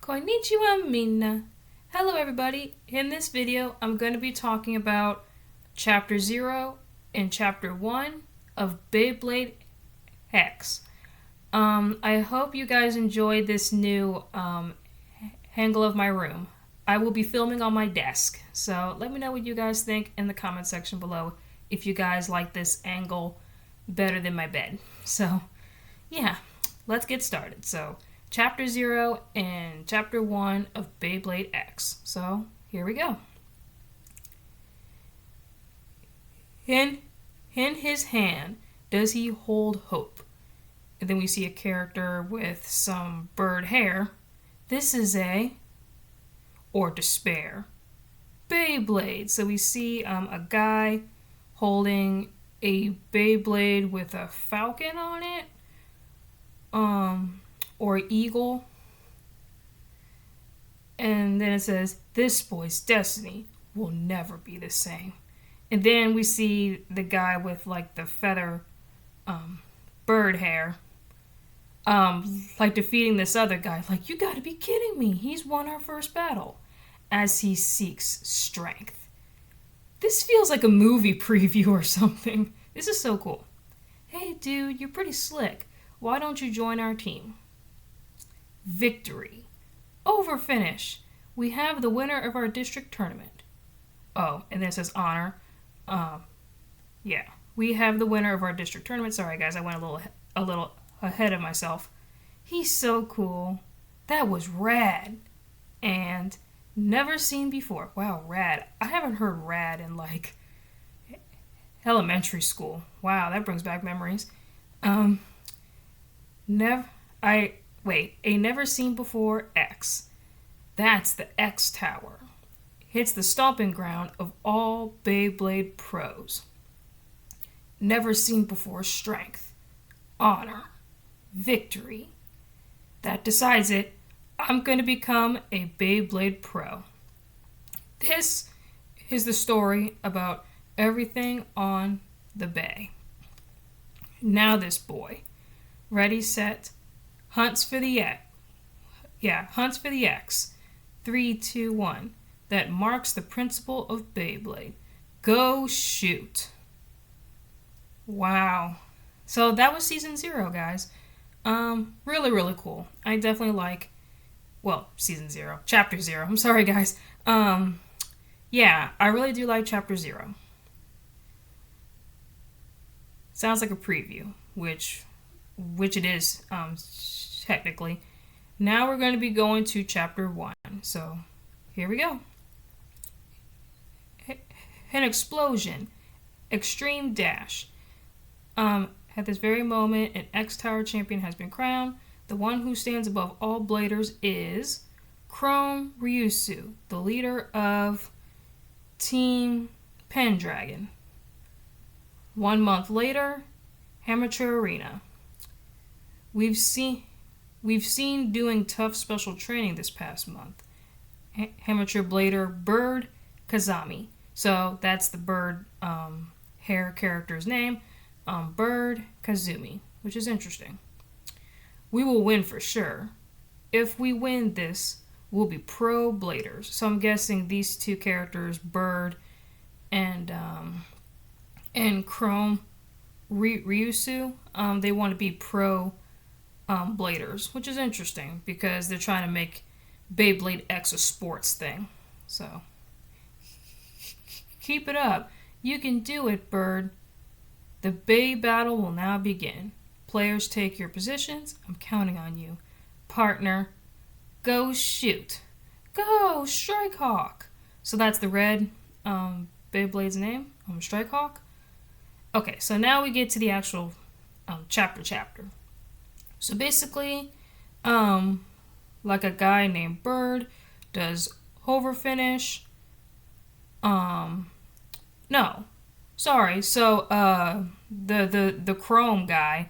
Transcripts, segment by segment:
Konnichiwa minna. Hello everybody. In this video, I'm going to be talking about Chapter 0 and Chapter 1 of Beyblade X. I hope you guys enjoyed this new angle of my room. I will be filming on my desk, so let me know what you guys think in the comment section below if you guys like this angle better than my bed. So, yeah, let's get started. So, Chapter 0 and Chapter 1 of Beyblade X. So, here we go. In his hand does he hold hope. And then we see a character with some bird hair. This is or despair, Beyblade. So we see a guy holding a Beyblade with a falcon on it. Or eagle. And then it says, this boy's destiny will never be the same. And then we see the guy with like the feather bird hair like defeating this other guy. Like, you gotta be kidding me. He's won our first battle as he seeks strength. This feels like a movie preview or something. This is so cool. Hey dude, you're pretty slick. Why don't you join our team? Victory. Over finish. We have the winner of our district tournament. Oh, and then it says honor. Yeah. We have the winner of our district tournament. Sorry guys, I went a little ahead of myself. He's so cool. That was rad. And never seen before. Wow, rad. I haven't heard rad in like elementary school. Wow, that brings back memories. A never seen before X. That's the X Tower. It's the stomping ground of all Beyblade pros. Never seen before strength, honor, victory. That decides it. I'm going to become a Beyblade pro. This is the story about everything on the bay. Now this boy, ready, set, hunts for the X. Hunts for the X. 3, 2, 1. That marks the principle of Beyblade. Go shoot. Wow. So that was season 0, guys. Really, really cool. I definitely like, season 0. Chapter 0. I'm sorry, guys. Yeah, I really do like Chapter 0. Sounds like a preview, which it is, technically. Now we're going to be going to Chapter 1. So, here we go. An explosion. Extreme dash. At this very moment, an X-Tower champion has been crowned. The one who stands above all bladers is Chrome Ryusu, the leader of Team Pendragon. 1 month later, Amateur Arena. We've seen doing tough special training this past month. Amateur blader Bird Kazami. So that's the bird hair character's name. Bird Kazumi, which is interesting. We will win for sure. If we win this, we'll be pro bladers. So I'm guessing these two characters, Bird and Chrome Ryusu, they want to be pro bladers, which is interesting because they're trying to make Beyblade X a sports thing. So keep it up. You can do it, Bird. The Bay battle will now begin. Players take your positions. I'm counting on you. Partner, go shoot. Go, Strikehawk. So that's the red Beyblade's name. Strikehawk. Okay, so now we get to the actual chapter. So basically, like a guy named Bird does hover finish. No. Sorry. So the Chrome guy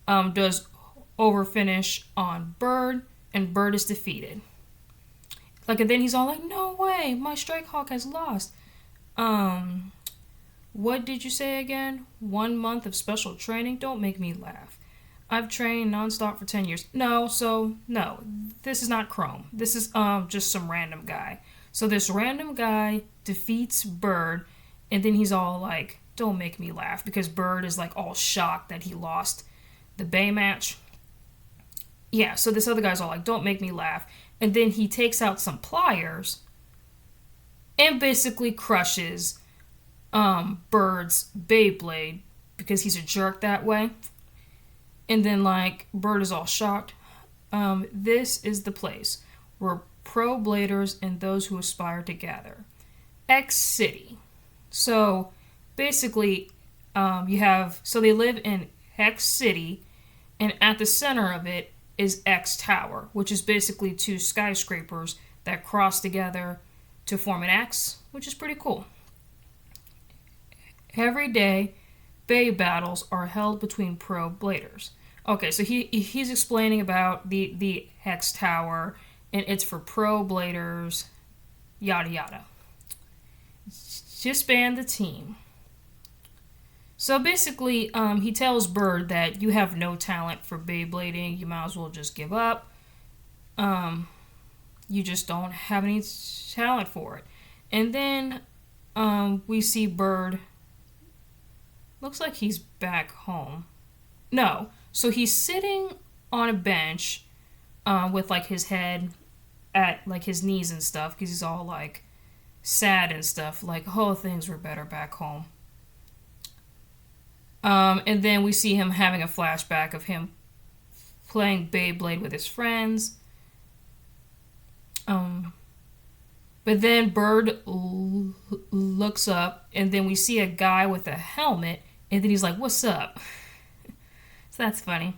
does over finish on Bird, and Bird is defeated. Like, and then he's all like, "No way, my Strikehawk has lost." What did you say again? 1 month of special training? Don't make me laugh. I've trained nonstop for 10 years. No, this is not Chrome. This is just some random guy. So this random guy defeats Bird, and then he's all like, don't make me laugh, because Bird is like all shocked that he lost the Bay match. Yeah, so this other guy's all like, don't make me laugh. And then he takes out some pliers and basically crushes Bird's Beyblade because he's a jerk that way. And then, like, Bird is all shocked. This is the place where pro bladers and those who aspire to gather. X City. So, basically, they live in X City, and at the center of it is X Tower, which is basically two skyscrapers that cross together to form an X, which is pretty cool. Every day, Bay battles are held between pro bladers. Okay, so he's explaining about the X Tower, and it's for pro bladers, yada yada. Disband the team. So basically, he tells Bird that you have no talent for Beyblading. You might as well just give up. You just don't have any talent for it. And then we see Bird. Looks like he's back home. No. So he's sitting on a bench with like his head at like his knees and stuff because he's all like sad and stuff. Like, oh, things were better back home. And then we see him having a flashback of him playing Beyblade with his friends. But then Bird looks up, and then we see a guy with a helmet, and then he's like, "What's up?" So that's funny.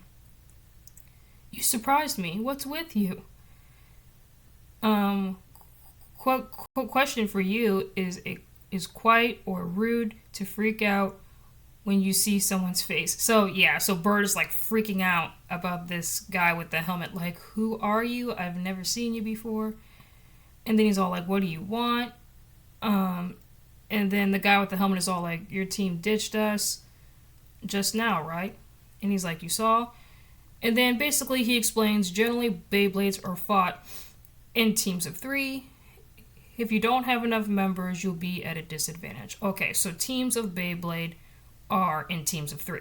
You surprised me. What's with you? Question for you is quite or rude to freak out when you see someone's face. So Bird is like freaking out about this guy with the helmet. Like, who are you? I've never seen you before. And then he's all like, what do you want? And then the guy with the helmet is all like, your team ditched us just now, right? And he's like, you saw? And then basically he explains, generally Beyblades are fought in teams of 3. If you don't have enough members, you'll be at a disadvantage. Okay, so teams of Beyblade are in teams of 3.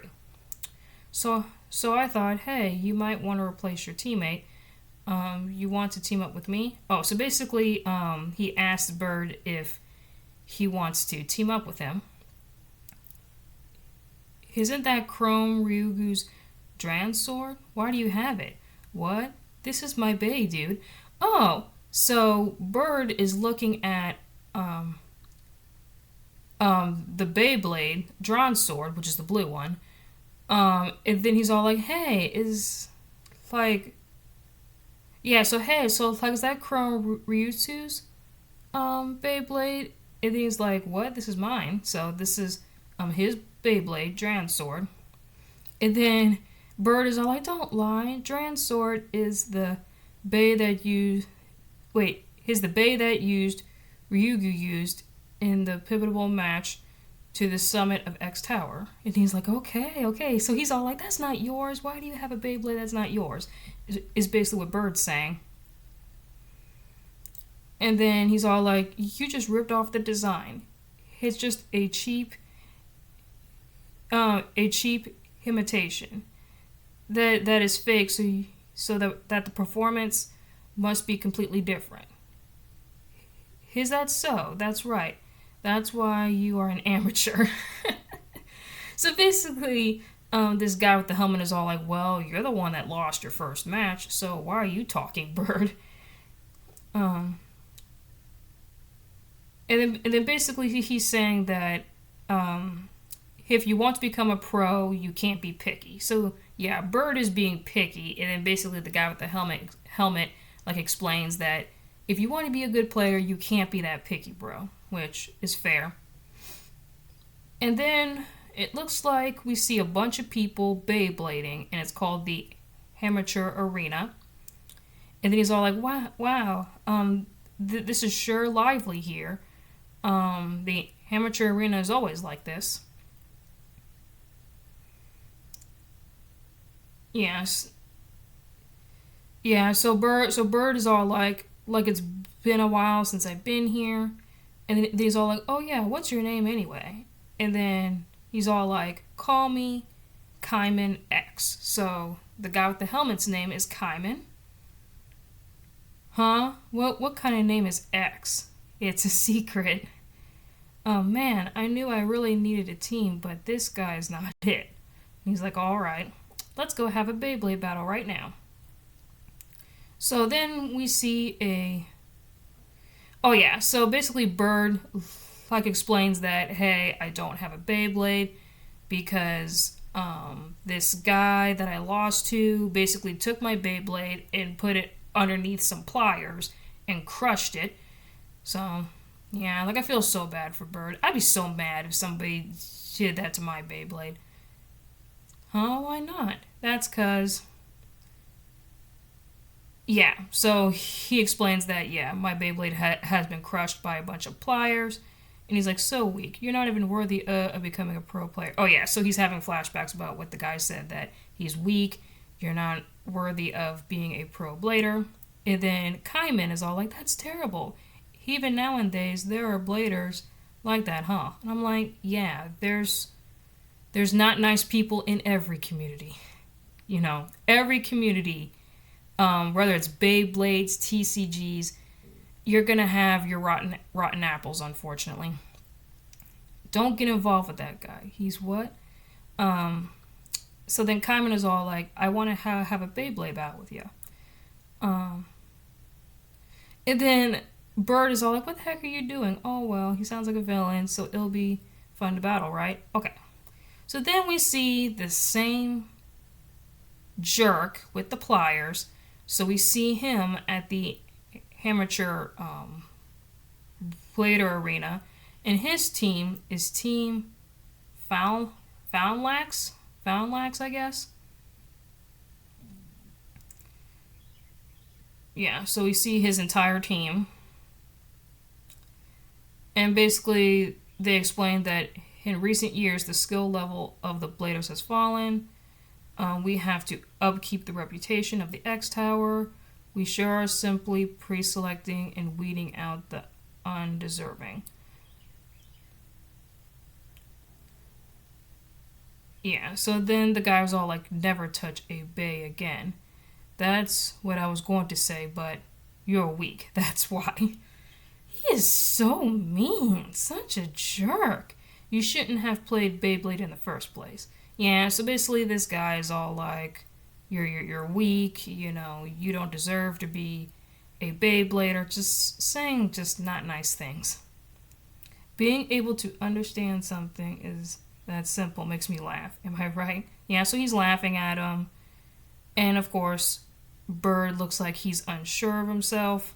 So I thought, hey, you might want to replace your teammate. You want to team up with me? Oh, so basically, he asked Bird if he wants to team up with him. Isn't that Chrome Ryugu's Dran sword? Why do you have it? What? This is my Bey, dude. Oh, so Bird is looking at the Beyblade Dran sword, which is the blue one. And then he's all like, hey, is like, yeah, so hey, so like, is that Chrome Ryugu's Beyblade? And then he's like, what? This is mine. So this is his Beyblade Dran sword. And then Bird is all like, don't lie. Dran sword is the Bey that used Ryugu used in the pivotal match to the summit of X Tower. And he's like, okay. So he's all like, that's not yours. Why do you have a Beyblade that's not yours? Is basically what Bird's saying. And then he's all like, you just ripped off the design. It's just a cheap imitation that is fake, so that the performance must be completely different. Is that so? That's right. That's why you are an amateur. So basically, this guy with the helmet is all like, well, you're the one that lost your first match, so why are you talking, Bird? And then basically he's saying that if you want to become a pro, you can't be picky. So yeah, Bird is being picky, and then basically the guy with the helmet like explains that if you want to be a good player, you can't be that picky, bro, which is fair. And then it looks like we see a bunch of people Beyblading, and it's called the Amateur Arena. And then he's all like, wow, this is sure lively here. The Amateur Arena is always like this. Yes. Yeah, so Bird is all like it's been a while since I've been here. And then he's all like, "Oh yeah, what's your name anyway?" And then he's all like, "Call me Kaiman X." So the guy with the helmet's name is Kaiman. Huh? What kind of name is X? It's a secret. Oh man, I knew I really needed a team, but this guy's not it. He's like, "All right, let's go have a Beyblade battle right now." So then we see a. Oh yeah, so basically Bird like explains that, hey, I don't have a Beyblade because this guy that I lost to basically took my Beyblade and put it underneath some pliers and crushed it. So yeah, like I feel so bad for Bird. I'd be so mad if somebody did that to my Beyblade. Huh? Why not? That's cause yeah. So he explains that yeah, my Beyblade has been crushed by a bunch of pliers. And he's like, so weak. You're not even worthy of becoming a pro player. Oh, yeah. So he's having flashbacks about what the guy said, that he's weak. You're not worthy of being a pro blader. And then Kaiman is all like, that's terrible. Even nowadays, there are bladers like that, huh? And I'm like, yeah, there's not nice people in every community. You know, every community, whether it's Beyblades, TCGs, you're gonna have your rotten apples, unfortunately. Don't get involved with that guy. He's what? So then Kaiman is all like, I want to have a Beyblade battle with you. Um, and then Bird is all like, what the heck are you doing? Oh, well, he sounds like a villain, so it'll be fun to battle, right? Okay. So then we see the same jerk with the pliers. So we see him at the amateur Blader Arena, and his team is Team Foundlax, I guess. Yeah, so we see his entire team, and basically they explain that in recent years the skill level of the Bladers has fallen. We have to upkeep the reputation of the X Tower. We sure are simply pre-selecting and weeding out the undeserving. Yeah, so then the guy was all like, never touch a bay again. That's what I was going to say, but you're weak. That's why. He is so mean. Such a jerk. You shouldn't have played Beyblade in the first place. Yeah, so basically this guy is all like, you're weak, you know, you don't deserve to be a Beyblader, just saying just not nice things. Being able to understand something is that simple, makes me laugh. Am I right? Yeah, so he's laughing at him. And of course, Bird looks like he's unsure of himself.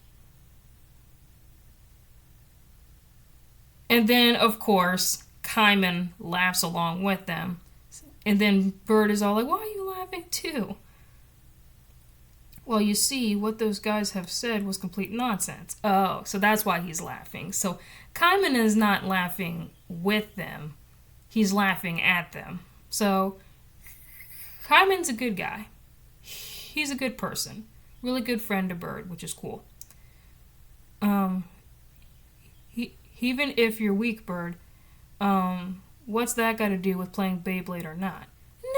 And then, of course, Kaiman laughs along with them. And then Bird is all like, why are you laughing too? Well, you see, what those guys have said was complete nonsense. Oh, so that's why he's laughing. So Kaiman is not laughing with them. He's laughing at them. So Kaiman's a good guy. He's a good person. Really good friend to Bird, which is cool. Um, Even if you're weak, Bird, what's that got to do with playing Beyblade or not?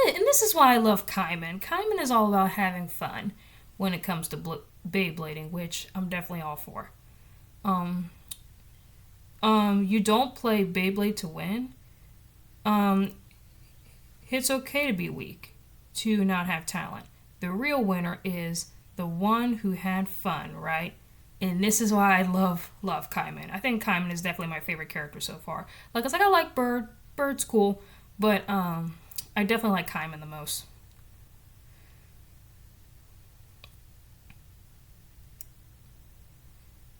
And this is why I love Kaiman. Kaiman is all about having fun when it comes to Beyblading, which I'm definitely all for. Um, you don't play Beyblade to win. Um, it's okay to be weak, to not have talent. The real winner is the one who had fun, right? And this is why I love Kaiman. I think Kaiman is definitely my favorite character so far. Like I like Bird. Bird's cool, but I definitely like Kaiman the most.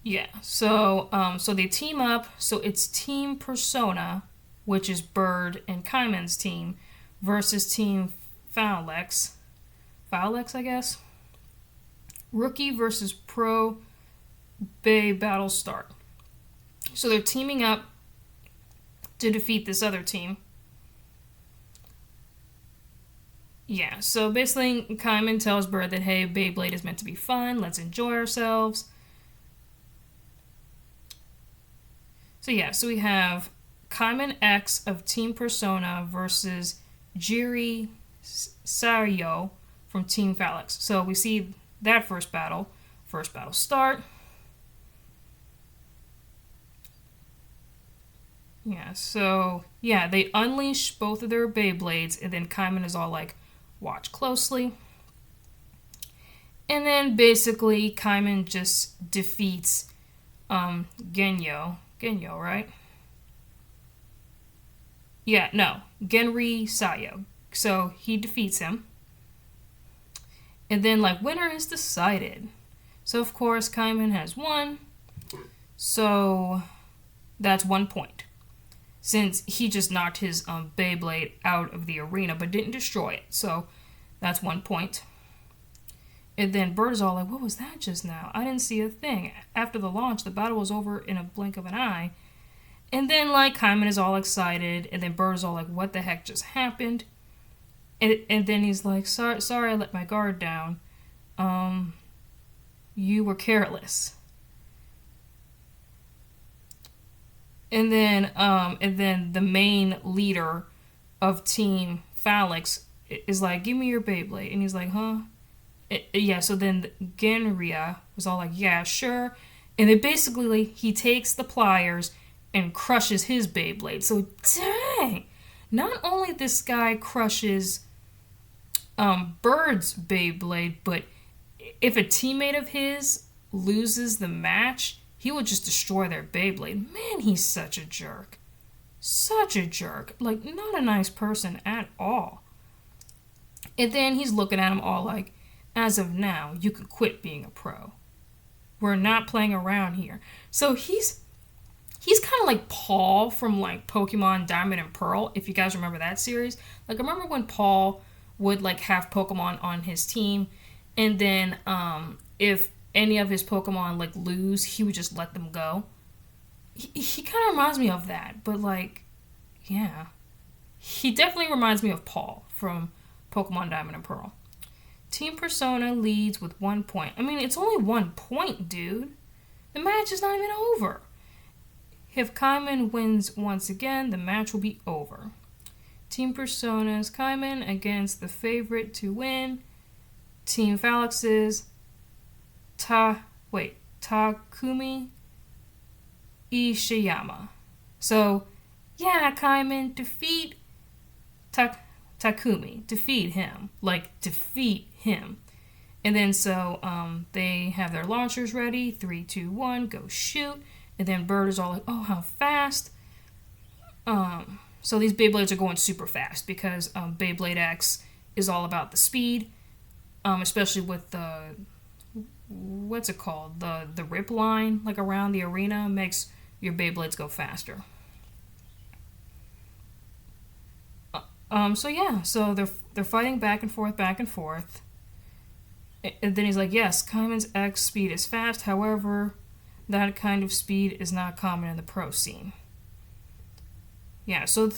Yeah. So they team up. So it's Team Persona, which is Bird and Kaiman's team, versus Team Fowlex. Fowlex, I guess. Rookie versus Pro Bay battle start. So they're teaming up to defeat this other team. Yeah, so basically, Kaiman tells Bird that, hey, Beyblade is meant to be fun, let's enjoy ourselves. So, yeah, so we have Kaiman X of Team Persona versus Jiri Sayo from Team Phalanx. So, we see that first battle. First battle start. Yeah, so, yeah, they unleash both of their Beyblades, and then Kaiman is all like, watch closely. And then basically, Kaiman just defeats Genyo. Genyo, right? Yeah, no. Genri Sayo. So he defeats him. And then, like, winner is decided. So, of course, Kaiman has won. So that's 1 point. Since he just knocked his Beyblade out of the arena but didn't destroy it. So that's 1 point. And then Bird is all like, what was that just now? I didn't see a thing. After the launch, the battle was over in a blink of an eye. And then, like, Kaiman is all excited. And then Bird is all like, what the heck just happened? And then he's like, sorry I let my guard down. You were careless. And then the main leader of Team Phalanx is like, give me your Beyblade. And he's like, huh? Yeah, so then Genria was all like, yeah, sure. And then basically, like, he takes the pliers and crushes his Beyblade. So, dang! Not only this guy crushes Bird's Beyblade, but if a teammate of his loses the match, he would just destroy their Beyblade. Man, he's such a jerk. Such a jerk. Like, not a nice person at all. And then he's looking at him all like, as of now, you can quit being a pro. We're not playing around here. So he's kind of like Paul from, like, Pokemon Diamond and Pearl, if you guys remember that series. Like, I remember when Paul would, like, have Pokemon on his team, and then if any of his Pokemon, like, lose, he would just let them go. He kind of reminds me of that, but, like, yeah. He definitely reminds me of Paul from Pokemon Diamond and Pearl. Team Persona leads with 1 point. I mean, it's only 1 point, dude. The match is not even over. If Kaiman wins once again, the match will be over. Team Persona's Kaiman against the favorite to win, Team Phalanx's Takumi Ishiyama. So, yeah, Kaiman, defeat Takumi. Defeat him. Like, defeat him. And then so they have their launchers ready. 3, 2, 1, go shoot. And then Bird is all like, oh, how fast. So these Beyblades are going super fast because Beyblade X is all about the speed. Especially with the, what's it called? The rip line, like, around the arena makes your Beyblades go faster. So yeah, so they're fighting back and forth, back and forth. And then he's like, yes, Kaiman's X speed is fast, however, that kind of speed is not common in the pro scene. Yeah, so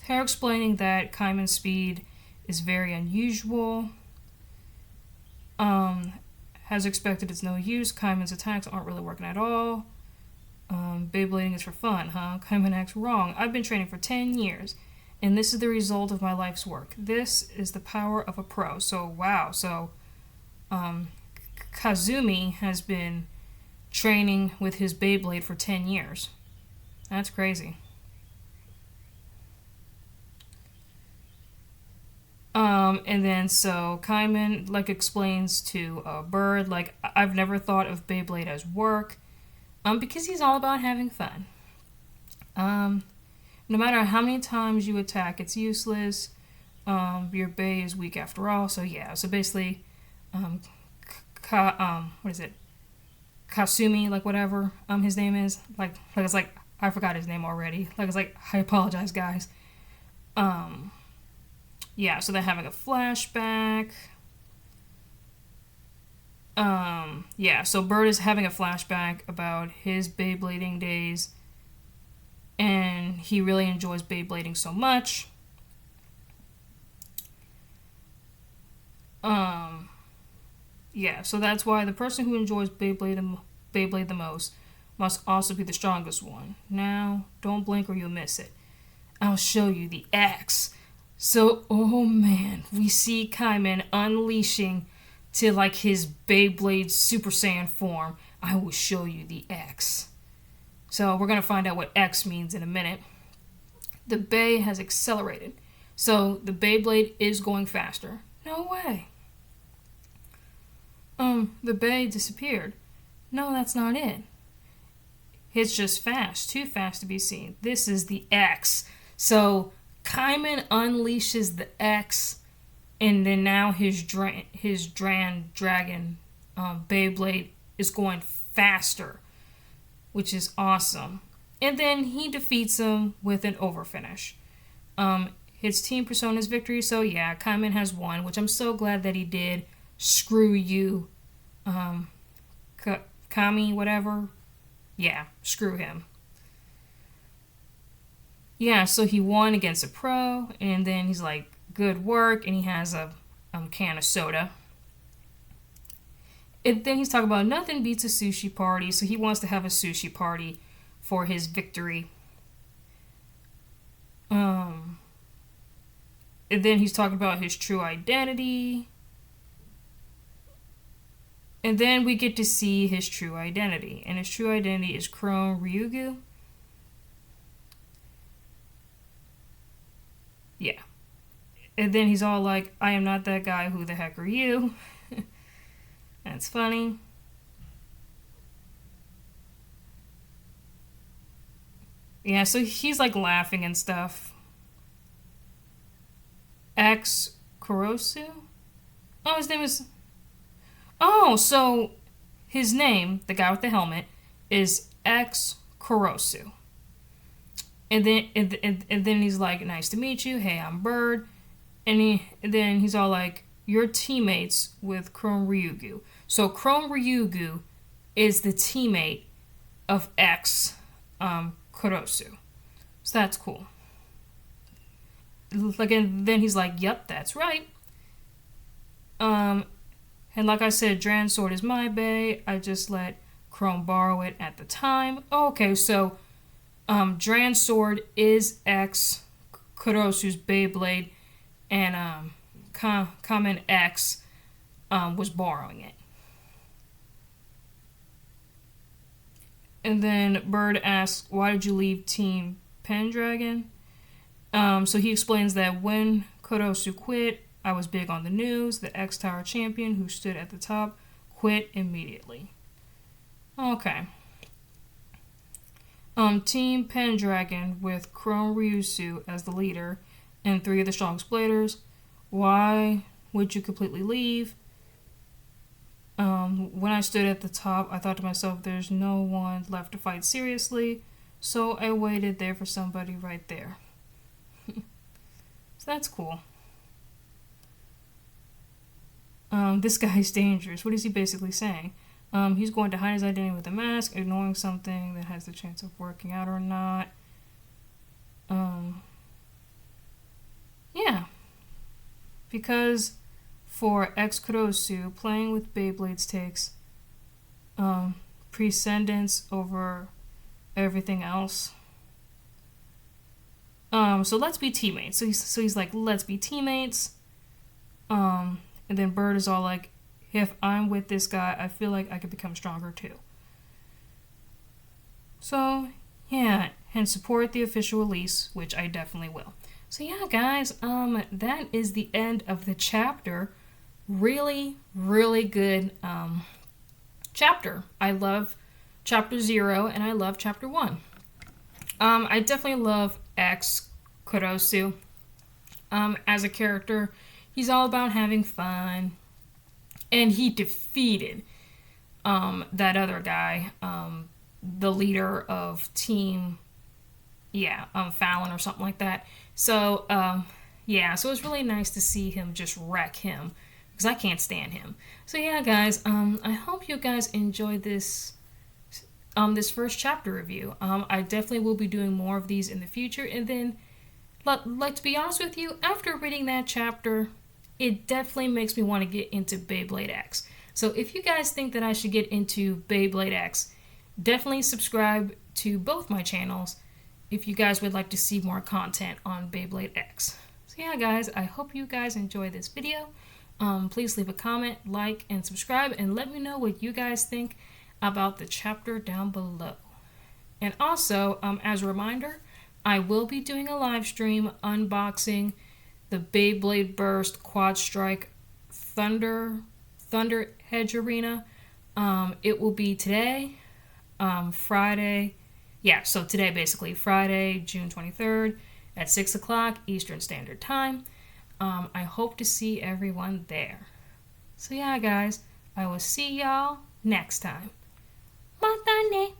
they're explaining that Kaiman's speed is very unusual. As expected, it's no use. Kaiman's attacks aren't really working at all. Beyblading is for fun, huh? Kaiman X wrong. I've been training for 10 years. And this is the result of my life's work. This is the power of a pro. So, wow. So, Kazumi has been training with his Beyblade for 10 years. That's crazy. And then so Kaiman, like, explains to Bird, like, I've never thought of Beyblade as work, because he's all about having fun. No matter how many times you attack, it's useless. Your Bey is weak after all. So yeah, so basically, what is it? Kasumi, like, whatever his name is. Like it's like, I forgot his name already. Like, it's like, I apologize, guys. Yeah, so they're having a flashback. Yeah, so Bird is having a flashback about his Beyblading days. And he really enjoys Beyblading so much. Um, yeah, so that's why the person who enjoys Beyblade the most must also be the strongest one. Now, don't blink or you'll miss it. I'll show you the X. So, oh man, we see Kaiman unleashing to like his Beyblade Super Saiyan form. I will show you the X. So, we're going to find out what X means in a minute. The Bey has accelerated. So, the Beyblade is going faster. No way. The Bey disappeared. No, that's not it. It's just fast. Too fast to be seen. This is the X. So, Kaiman unleashes the X, and then now his Dragon Beyblade is going faster, which is awesome. And then he defeats him with an overfinish. His team Persona's victory. So yeah, Kaiman has won, which I'm so glad that he did. Screw you, Kami, whatever. Yeah, screw him. Yeah, so he won against a pro, and then he's like, good work, and he has a can of soda. And then he's talking about nothing beats a sushi party, so he wants to have a sushi party for his victory. And then he's talking about his true identity. And then we get to see his true identity. And his true identity is Chrome Ryugu. Yeah. And then he's all like, I am not that guy, who the heck are you? That's funny. Yeah, so he's like laughing and stuff. X Kurosu? Oh, his name is... Oh, so his name, the guy with the helmet, is X Kurosu. And then he's like, nice to meet you. Hey, I'm Bird. And then he's all like, you're teammates with Chrome Ryugu. So Chrome Ryugu is the teammate of X Kurosu. So that's cool. Like, and then he's like, yep, that's right. And like I said, Dran Sword is my Bey. I just let Chrome borrow it at the time. Okay, so Dran Sword is X Kurosu's Beyblade, and Kamen X was borrowing it. And then Bird asks, why did you leave Team Pendragon? So he explains that when Kurosu quit, I was big on the news. The X-Tower champion who stood at the top quit immediately. Okay. Team Pendragon with Chrome Ryusu as the leader and 3 of the strongest bladers. Why would you completely leave? When I stood at the top, I thought to myself, there's no one left to fight seriously, so I waited there for somebody right there. So that's cool. This guy's dangerous. What is he basically saying? He's going to hide his identity with a mask, ignoring something that has the chance of working out or not. Yeah. Because for X Kurosu, playing with Beyblades takes precedence over everything else. So let's be teammates. So he's like, let's be teammates. And then Bird is all like, if I'm with this guy, I feel like I could become stronger too. So, yeah, and support the official release, which I definitely will. So yeah, guys, that is the end of the chapter. Really, really good chapter. I love chapter 0 and I love chapter 1. I definitely love X Kurosu. As a character, he's all about having fun. And he defeated that other guy, the leader of Team, Fallon or something like that. So, so it's really nice to see him just wreck him, because I can't stand him. So yeah, guys, I hope you guys enjoyed this first chapter review. I definitely will be doing more of these in the future, and then, like, to be honest with you, after reading that chapter, it definitely makes me want to get into Beyblade X. So if you guys think that I should get into Beyblade X, definitely subscribe to both my channels if you guys would like to see more content on Beyblade X. So yeah, guys, I hope you guys enjoy this video. Please leave a comment, like, and subscribe, and let me know what you guys think about the chapter down below. And also, as a reminder, I will be doing a live stream unboxing the Beyblade Burst Quad Strike Thunder Hedge Arena. It will be today, Friday. Yeah, so today basically, Friday, June 23rd at 6 o'clock Eastern Standard Time. I hope to see everyone there. So yeah, guys, I will see y'all next time. Matane!